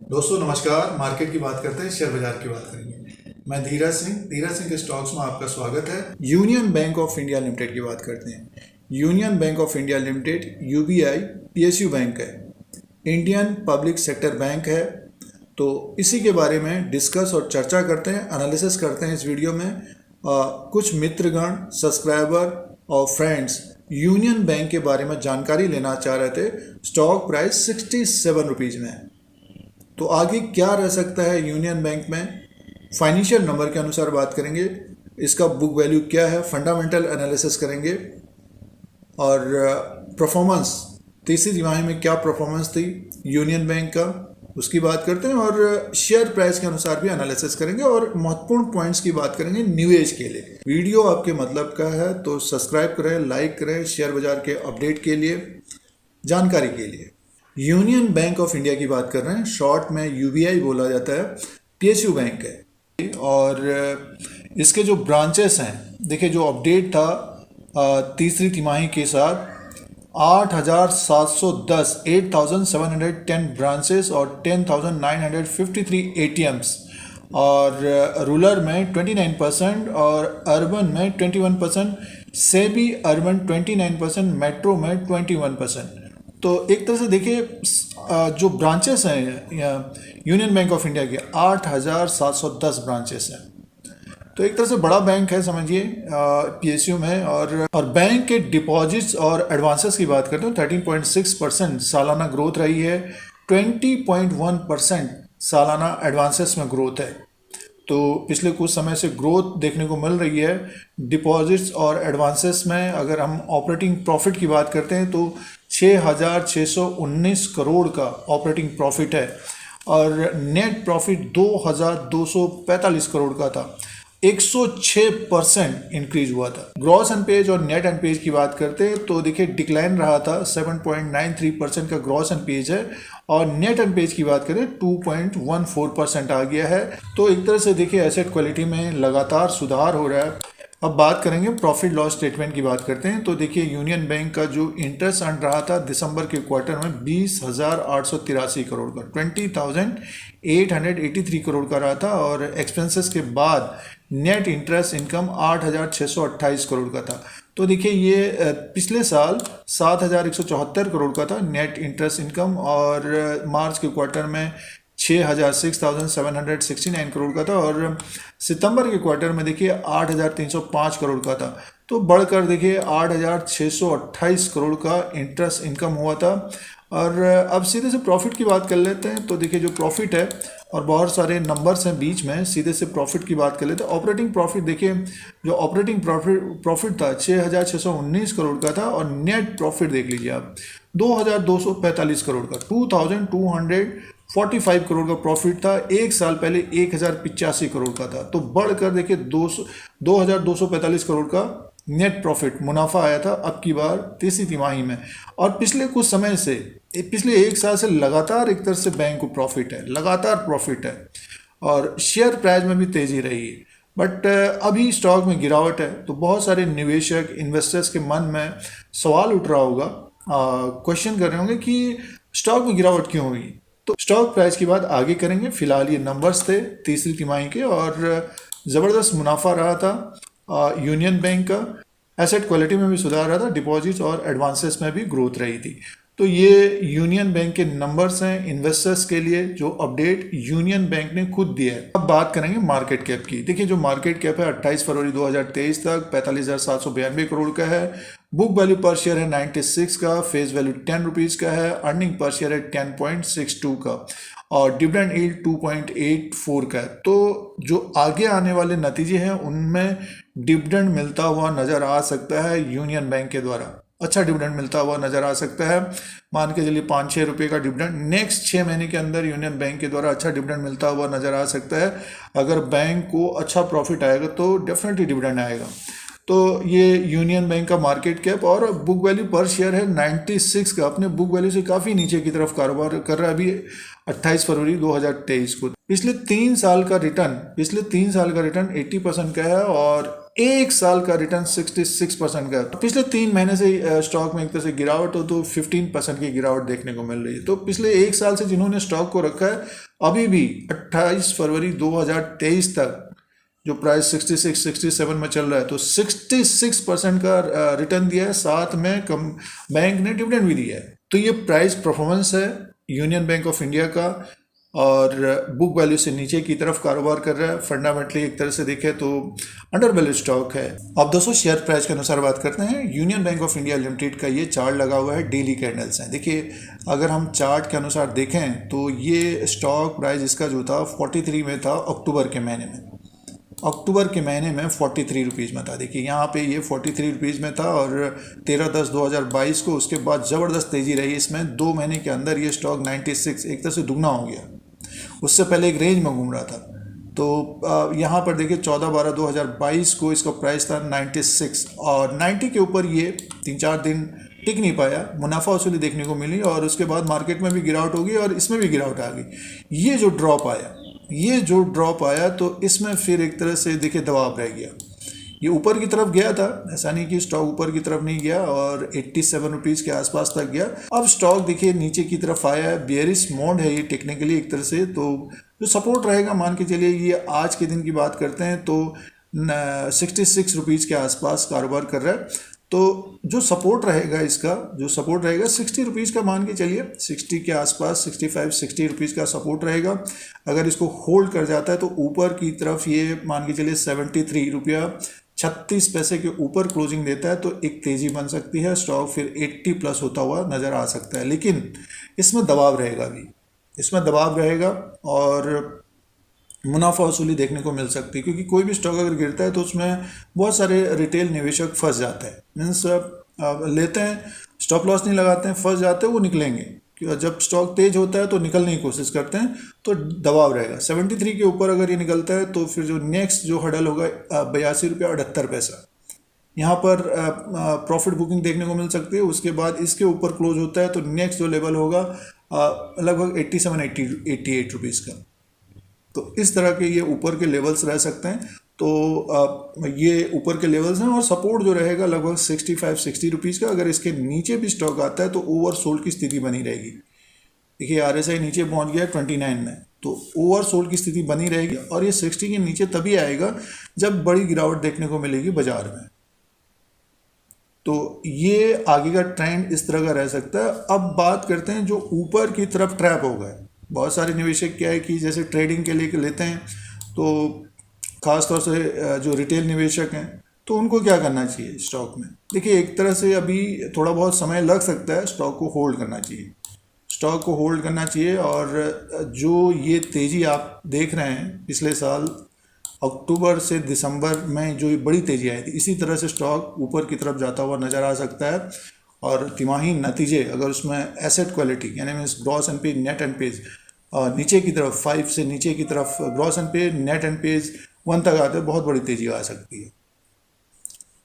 दोस्तों नमस्कार। मार्केट की बात करते हैं, शेयर बाजार की बात करेंगे। मैं धीरज सिंह के स्टॉक्स में आपका स्वागत है। Union bank of India limited की बात करते हैं। Union bank of India limited UBI PSU bank है, इंडियन पब्लिक सेक्टर बैंक है। तो इसी के बारे में डिस्कस और चर्चा करते हैं, एनालिसिस करते हैं इस वीडियो में। कुछ मित्रगण, सब्सक्राइबर और फ्रेंड्स यूनियन बैंक के बारे में जानकारी लेना चाह रहे थे। स्टॉक प्राइस 67 रुपीज़ में है। तो आगे क्या रह सकता है यूनियन बैंक में, फाइनेंशियल नंबर के अनुसार बात करेंगे। इसका बुक वैल्यू क्या है, फंडामेंटल एनालिसिस करेंगे। और परफॉर्मेंस, तीसरी तिमाही में क्या परफॉर्मेंस थी यूनियन बैंक का, उसकी बात करते हैं। और शेयर प्राइस के अनुसार भी एनालिसिस करेंगे और महत्वपूर्ण पॉइंट्स की बात करेंगे निवेश के लिए। वीडियो आपके मतलब का है तो सब्सक्राइब करें, लाइक करें, शेयर बाजार के अपडेट के लिए, जानकारी के लिए। यूनियन बैंक ऑफ इंडिया की बात कर रहे हैं, शॉर्ट में यूबीआई बोला जाता है, पीएसयू बैंक है। और इसके जो ब्रांचेस हैं, देखिए जो अपडेट था तीसरी तिमाही के साथ 8,710 8,710 ब्रांचेस और 10,953 एटीएम्स। और रूरल में 29% और अर्बन में 21%, सेमी अर्बन 29%, मेट्रो में 21%। तो एक तरह से देखिए जो ब्रांचेस हैं यूनियन बैंक ऑफ इंडिया के 8,710 ब्रांचेस हैं। तो एक तरह से बड़ा बैंक है समझिए पीएसयू में। और बैंक के डिपॉजिट्स और एडवांसेस की बात करते हैं 13.6% सालाना ग्रोथ रही है, 20.1% सालाना एडवांसेस में ग्रोथ है। तो पिछले कुछ समय से ग्रोथ देखने को मिल रही है डिपॉजिट्स और एडवांसेस में। अगर हम ऑपरेटिंग प्रॉफिट की बात करते हैं तो 6,619 करोड़ का ऑपरेटिंग प्रॉफिट है और नेट प्रॉफिट 2,245 करोड़ का था, 106% इंक्रीज हुआ था। ग्रॉस एनपीएज और नेट एनपीएज की बात करते हैं तो देखिए डिक्लाइन रहा था, 7.93% का ग्रॉस एनपीएज है और नेट एनपीएज की बात करें 2.14% आ गया है। तो एक तरह से देखिए एसेट क्वालिटी में लगातार सुधार हो रहा है। अब बात करेंगे प्रॉफिट लॉस स्टेटमेंट की बात करते हैं तो देखिए यूनियन बैंक का जो इंटरेस्ट अर्न रहा था दिसंबर के क्वार्टर में 20,883 करोड़ का, 20,883 करोड़ का रहा था। और एक्सपेंसेस के बाद नेट इंटरेस्ट इनकम 8,628 करोड़ का था। तो देखिए ये पिछले साल 7,174 करोड़ का था नेट इंटरेस्ट इनकम और मार्च के क्वार्टर में 6,769 करोड़ का था और सितंबर के क्वार्टर में देखिए 8,305 करोड़ का था। तो बढ़कर देखिए 8,628 करोड़ का इंटरेस्ट इनकम हुआ था। और अब सीधे से प्रॉफिट की बात कर लेते हैं तो देखिए जो प्रॉफिट है और बहुत सारे नंबर्स हैं बीच में, सीधे से प्रॉफिट की बात कर लेते हैं। ऑपरेटिंग प्रॉफिट देखिए, जो ऑपरेटिंग प्रॉफिट था 6,619 करोड़ का था और नेट प्रॉफिट देख लीजिए आप 2,245 करोड़ का, 2,245 करोड़ का प्रॉफिट था। एक साल पहले 1,085 करोड़ का था। तो बढ़कर देखिए 2,245 करोड़ का नेट प्रॉफिट मुनाफा आया था अब की बार तीसरी तिमाही में। और पिछले कुछ समय से, पिछले एक साल से लगातार एक तरह से बैंक को प्रॉफिट है, लगातार प्रॉफिट है और शेयर प्राइस में भी तेजी रही है। बट अभी स्टॉक में गिरावट है तो बहुत सारे निवेशक, इन्वेस्टर्स के मन में सवाल उठ रहा होगा, क्वेश्चन कर रहे होंगे कि स्टॉक में गिरावट क्यों हुई। तो स्टॉक प्राइस की बात आगे करेंगे। फिलहाल ये नंबर्स थे तीसरी तिमाही के और ज़बरदस्त मुनाफा रहा था यूनियन बैंक का। एसेट क्वालिटी में भी सुधार रहा था, डिपॉजिट्स और एडवांसेस में भी ग्रोथ रही थी। तो ये यूनियन बैंक के नंबर्स हैं इन्वेस्टर्स के लिए, जो अपडेट यूनियन बैंक ने खुद दिया है। अब बात करेंगे मार्केट कैप की। देखिए जो मार्केट कैप है 28 फरवरी 2023 तक 45,792 करोड़ का है। बुक वैल्यू पर शेयर है 96 का, फेस वैल्यू 10 रुपीज़ का है, अर्निंग पर शेयर है 10.62 का और डिविडेंड यील्ड 2.84 का है। तो जो आगे आने वाले नतीजे हैं उनमें डिविडेंड मिलता हुआ नज़र आ सकता है यूनियन बैंक के द्वारा, अच्छा डिविडेंड मिलता हुआ नज़र आ सकता है। मान के चलिए 5-6 रुपये का डिविडेंड नेक्स्ट 6 महीने के अंदर यूनियन बैंक के द्वारा अच्छा डिविडेंड मिलता हुआ नज़र आ सकता है। अगर बैंक को अच्छा प्रॉफिट आएगा तो डेफिनेटली डिविडेंड आएगा। तो ये यूनियन बैंक का मार्केट कैप और बुक वैल्यू पर शेयर है 96 का, अपने बुक वैल्यू से काफ़ी नीचे की तरफ कारोबार कर रहा है अभी 28 फरवरी 2023 को। पिछले 3 साल का रिटर्न 80% का है और एक साल का रिटर्न 66% का है। पिछले 3 महीने से स्टॉक में एक तरह से गिरावट हो तो 15% की गिरावट देखने को मिल रही है। तो पिछले एक साल से जिन्होंने स्टॉक को रखा है, अभी भी 28 फरवरी 2023 तक जो प्राइस 66 67 में चल रहा है, तो 66% का रिटर्न दिया है। साथ में बैंक ने डिविडेंड भी दिया है। तो ये प्राइस परफॉर्मेंस है यूनियन बैंक ऑफ इंडिया का, और बुक वैल्यू से नीचे की तरफ कारोबार कर रहा है। फंडामेंटली एक तरह से देखें तो अंडर वैल्यू स्टॉक है। अब दोस्तों शेयर प्राइस के अनुसार बात करते हैं। Union bank of India limited का ये चार्ट लगा हुआ है, डेली कैंडल्स हैं। देखिए अगर हम चार्ट के अनुसार देखें तो ये स्टॉक प्राइस इसका जो था 43 में था अक्टूबर के महीने में। अक्टूबर के महीने में 43 रुपीज़ में था। देखिए यहाँ पे ये 43 रुपीज़ में था, और 13/10/2022 को उसके बाद ज़बरदस्त तेज़ी रही इसमें। 2 महीने के अंदर ये स्टॉक 96 एक तरह से दुगना हो गया। उससे पहले एक रेंज में घूम रहा था। तो यहाँ पर देखिए 14/12/2022 को इसका प्राइस था 96, और 90 के ऊपर ये 3-4 दिन टिक नहीं पाया। मुनाफा वसूली देखने को मिली, और उसके बाद मार्केट में भी गिरावट होगी और इसमें भी गिरावट आ गई। ये जो ड्रॉप आया तो इसमें फिर एक तरह से देखिए दबाव रह गया। ये ऊपर की तरफ गया था, ऐसा नहीं कि स्टॉक ऊपर की तरफ नहीं गया, और 87 रुपीज़ के आसपास तक गया। अब स्टॉक देखिए नीचे की तरफ आया है। बेयरिश मोड है ये टेक्निकली एक तरह से। तो जो सपोर्ट रहेगा, मान के चलिए ये आज के दिन की बात करते हैं तो 66 रुपीज़ के आसपास कारोबार कर रहा है। तो जो सपोर्ट रहेगा 60 रुपीज़ का, मान के चलिए 60 के आसपास 65-60 रुपीज़ का सपोर्ट रहेगा। अगर इसको होल्ड कर जाता है तो ऊपर की तरफ ये मान के चलिए 73 रुपया 36 पैसे के ऊपर क्लोजिंग देता है, तो एक तेज़ी बन सकती है। स्टॉक फिर 80 प्लस होता हुआ नज़र आ सकता है, लेकिन इसमें दबाव रहेगा और मुनाफा वसूली देखने को मिल सकती है। क्योंकि कोई भी स्टॉक अगर गिरता है तो उसमें बहुत सारे रिटेल निवेशक फंस जाते हैं। मीन्स लेते हैं, स्टॉप लॉस नहीं लगाते हैं, फंस जाते हैं, वो निकलेंगे। जब स्टॉक तेज होता है तो निकलने की कोशिश करते हैं, तो दबाव रहेगा। 73 के ऊपर अगर ये निकलता है तो फिर जो नेक्स्ट जो हडल होगा 82 रुपया 78 पैसा, यहाँ पर प्रॉफिट बुकिंग देखने को मिल सकती है। उसके बाद इसके ऊपर क्लोज होता है तो नेक्स्ट जो लेवल होगा लगभग 87-88 रुपीज़ का। तो इस तरह के ये ऊपर के लेवल्स रह सकते हैं। तो ये ऊपर के लेवल्स हैं, और सपोर्ट जो रहेगा लगभग 65-60 रुपीज़ का। अगर इसके नीचे भी स्टॉक आता है तो ओवरसोल्ड की स्थिति बनी रहेगी। देखिए RSI नीचे पहुंच गया है 29 में, तो ओवरसोल्ड की स्थिति बनी रहेगी, और ये 60 के नीचे तभी आएगा जब बड़ी गिरावट देखने को मिलेगी बाजार में। तो ये आगे का ट्रेंड इस तरह का रह सकता है। अब बात करते हैं जो ऊपर की तरफ ट्रैप हो गए। बहुत सारे निवेशक क्या है कि जैसे ट्रेडिंग के लिए लेते हैं, तो ख़ासतौर से जो रिटेल निवेशक हैं, तो उनको क्या करना चाहिए स्टॉक में। देखिए एक तरह से अभी थोड़ा बहुत समय लग सकता है, स्टॉक को होल्ड करना चाहिए। और जो ये तेज़ी आप देख रहे हैं पिछले साल अक्टूबर से दिसंबर में जो बड़ी तेज़ी आई थी, इसी तरह से स्टॉक ऊपर की तरफ जाता हुआ नज़र आ सकता है। और तिमाही नतीजे अगर उसमें एसेट क्वालिटी यानी means gross NPA net NPAs नीचे की तरफ 5 से नीचे की तरफ ग्रॉस एनपीए नेट एनपीएज 1 तक आते हैं, बहुत बड़ी तेज़ी आ सकती है।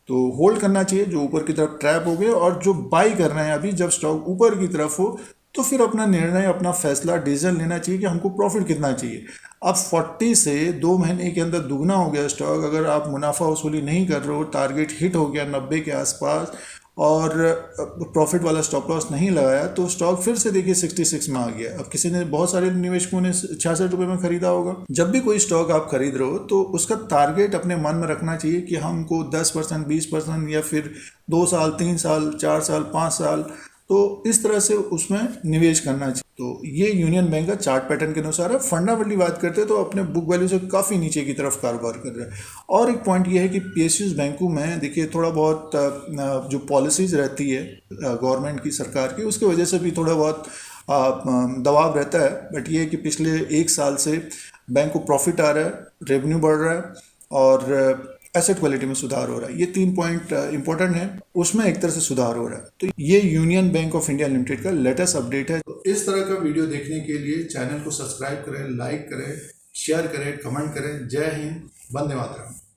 तो होल्ड करना चाहिए जो ऊपर की तरफ ट्रैप हो गए। और जो बाई कर रहे हैं अभी, जब स्टॉक ऊपर की तरफ हो तो फिर अपना निर्णय, अपना फैसला, डिसीजन लेना चाहिए कि हमको प्रॉफिट कितना चाहिए। अब 40 से 2 महीने के अंदर दुगना हो गया स्टॉक। अगर आप मुनाफा वसूली नहीं कर रहे हो, टारगेट हिट हो गया 90 के आसपास, और प्रॉफिट वाला स्टॉप लॉस नहीं लगाया, तो स्टॉक फिर से देखिए 66 में आ गया। अब किसी ने, बहुत सारे निवेशकों ने 66 रुपये में खरीदा होगा। जब भी कोई स्टॉक आप खरीद रहे हो तो उसका टारगेट अपने मन में रखना चाहिए कि हमको 10%, 20% या फिर 2 साल, 3 साल, 4 साल, 5 साल, तो इस तरह से उसमें निवेश करना चाहिए। तो ये यूनियन बैंक का चार्ट पैटर्न के अनुसार है। फंडामेंटली बात करते हैं तो अपने बुक वैल्यू से काफ़ी नीचे की तरफ कारोबार कर रहे हैं। और एक पॉइंट ये है कि PSUs बैंकों में देखिए थोड़ा बहुत जो पॉलिसीज़ रहती है गवर्नमेंट की, सरकार की, उसकी वजह से भी थोड़ा बहुत दबाव रहता है। बट ये है कि पिछले 1 साल से बैंक को प्रॉफिट आ रहा है, रेवेन्यू बढ़ रहा है, और एसेट क्वालिटी में सुधार हो रहा है। ये 3 पॉइंट इंपॉर्टेंट है, उसमें एक तरह से सुधार हो रहा है। तो ये union bank of India limited का लेटेस्ट अपडेट है। तो इस तरह का वीडियो देखने के लिए चैनल को सब्सक्राइब करें, लाइक करें, शेयर करें, कमेंट करें। जय हिंद, वंदे मातरम।